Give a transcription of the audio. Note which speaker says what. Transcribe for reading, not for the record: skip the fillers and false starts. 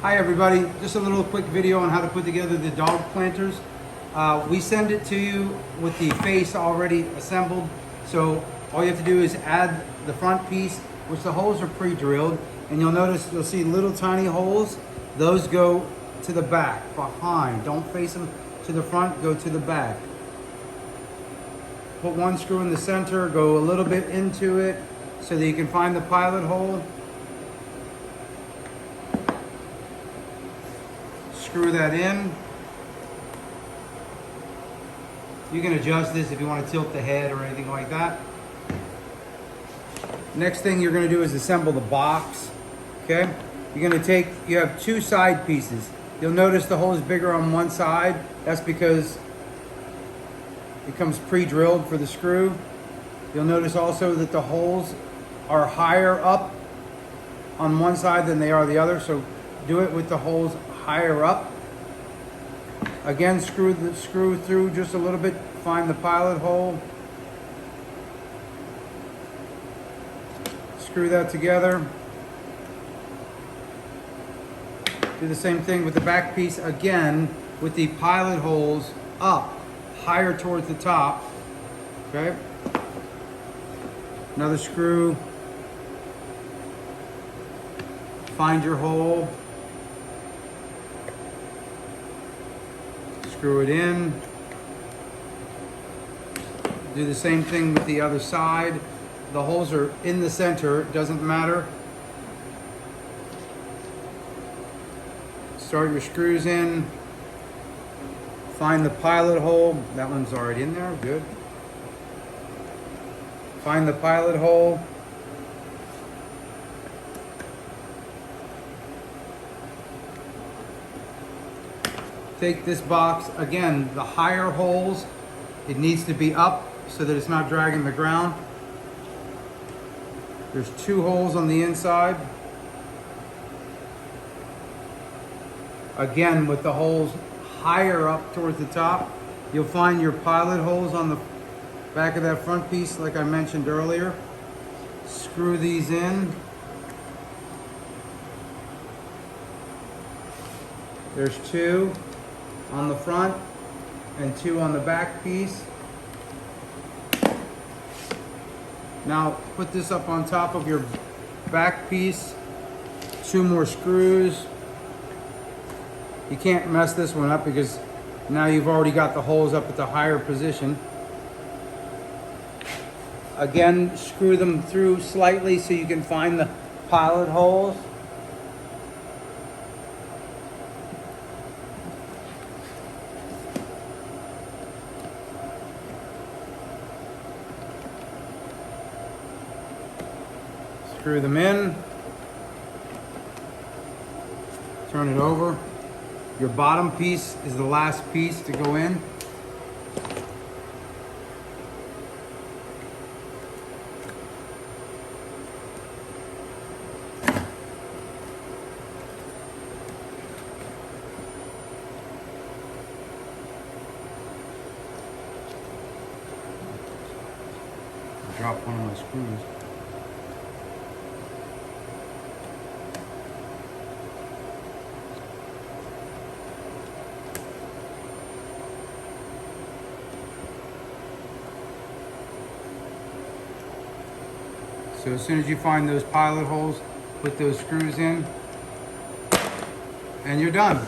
Speaker 1: Hi everybody, just a little quick video on how to put together the dog planters. We send it to you with the face already assembled. So all you have to do is add the front piece, which the holes are pre-drilled. And you'll see little tiny holes. Those go to the back, behind. Don't face them to the front, go to the back. Put one screw in the center, go a little bit into it so that you can find the pilot hole. Screw that in. You can adjust this if you want to tilt the head or anything like that. Next thing you're going to do is assemble the box. Okay? You have two side pieces. You'll notice the hole is bigger on one side. That's because it comes pre-drilled for the screw. You'll notice also that the holes are higher up on one side than they are the other. So do it with the holes higher up. Again, screw through just a little bit, find the pilot hole. Screw that together. Do the same thing with the back piece, again, with the pilot holes up, higher towards the top. Okay? Another screw. Find your hole. Screw it in. Do the same thing with the other side. The holes are in the center, it doesn't matter. Start your screws in. Find the pilot hole. That one's already in there, good. Find the pilot hole. Take this box, again, the higher holes, it needs to be up so that it's not dragging the ground. There's two holes on the inside. Again, with the holes higher up towards the top, you'll find your pilot holes on the back of that front piece like I mentioned earlier. Screw these in. There's two on the front and two on the back piece. Now put this up on top of your back piece. Two more screws. You can't mess this one up because now you've already got the holes up at the higher position. Again, screw them through slightly so you can find the pilot holes. Screw them in. Turn it over. Your bottom piece is the last piece to go in. Drop one of my screws. So as soon as you find those pilot holes, put those screws in, and you're done.